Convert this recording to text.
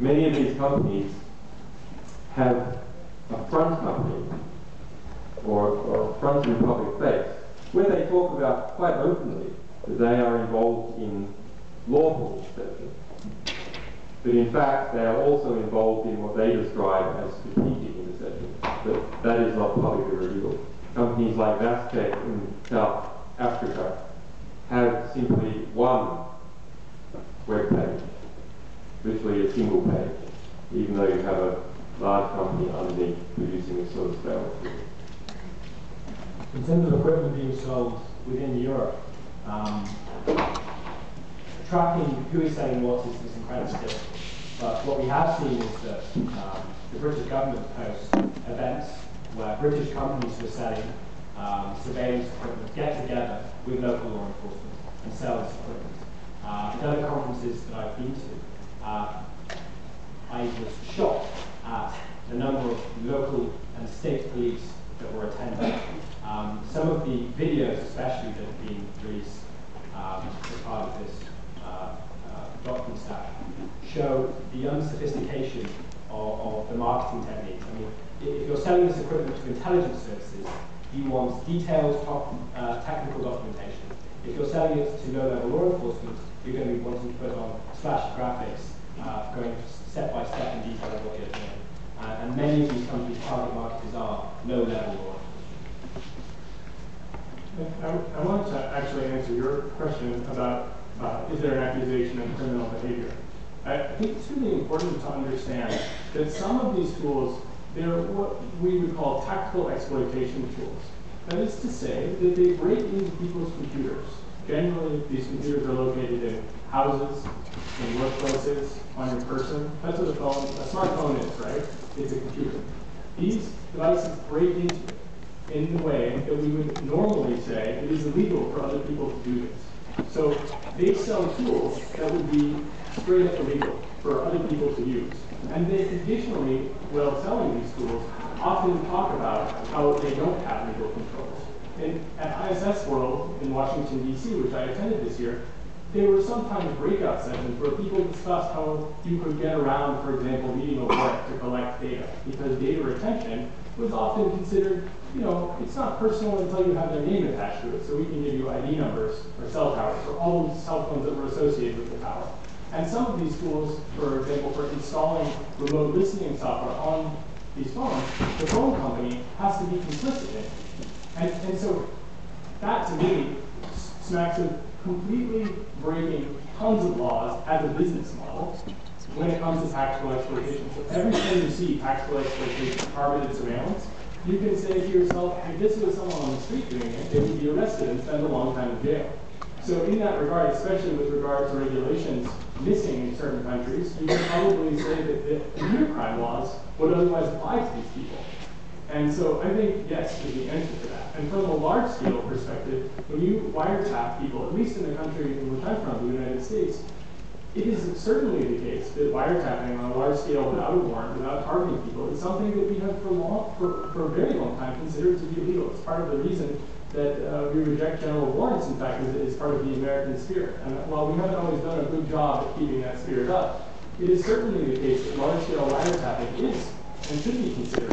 Many of these companies have a front company or a front in public face where they talk about quite openly that they are involved in lawful deception. But in fact, they are also involved in what they describe as strategic interception. But that is not publicly revealed. Companies like Vastec in South Africa have simply one web page, literally a single page, even though you have a large company underneath producing this sort of scale. In terms of equipment being sold within Europe, tracking who is selling what is incredibly difficult. But what we have seen is that the British government hosts events where British companies who are selling surveillance equipment get together with local law enforcement and sell this equipment. In other conferences that I've been to, I was shocked at the number of local and state police that were attending. Some of the videos, especially that have been released as part of this document stack, show the unsophistication of the marketing techniques. I mean, if you're selling this equipment to intelligence services, you want detailed, technical documentation. If you're selling it to low-level law enforcement, you're going to be wanting to put on splash graphics, going step by step in detail of what you're doing. And many of these companies' target markets are low-level law enforcement. I wanted to actually answer your question about is there an accusation of criminal behavior. I think it's really important to understand that some of these tools, they're what we would call tactical exploitation tools. That is to say that they break into people's computers. Generally, these computers are located in houses, in workplaces, on your person. That's what a smartphone is, right? It's a computer. These devices break into it in the way that we would normally say it is illegal for other people to do this. So they sell tools that would be straight up illegal for other people to use. And they additionally, while selling these tools, often talk about how they don't have legal controls. And at ISS World in Washington, D.C., which I attended this year, there were sometimes breakout sessions where people discussed how you could get around, for example, needing a warrant to collect data, because data retention was often considered, it's not personal until you have their name attached to it, so we can give you ID numbers or cell towers or all those cell phones that were associated with the tower. And some of these tools, for example, for installing remote listening software on these phones, the phone company has to be complicit in it. And so that, to me, smacks of completely breaking tons of laws as a business model when it comes to tactical exploitation. So every time you see tactical exploitation, targeted surveillance, you can say to yourself, if this was someone on the street doing it, they would be arrested and spend a long time in jail. So in that regard, especially with regard to regulations missing in certain countries, you can probably say that the computer crime laws would otherwise apply to these people. And so I think yes is the answer to that. And from a large-scale perspective, when you wiretap people, at least in the country in which I'm from, the United States, it is certainly the case that wiretapping on a large scale without a warrant, without targeting people, is something that we have for a very long time considered to be illegal. It's part of the reason that we reject general warrants, in fact, is part of the American spirit. And while we haven't always done a good job at keeping that spirit up, it is certainly the case that large-scale wiretapping is and should be considered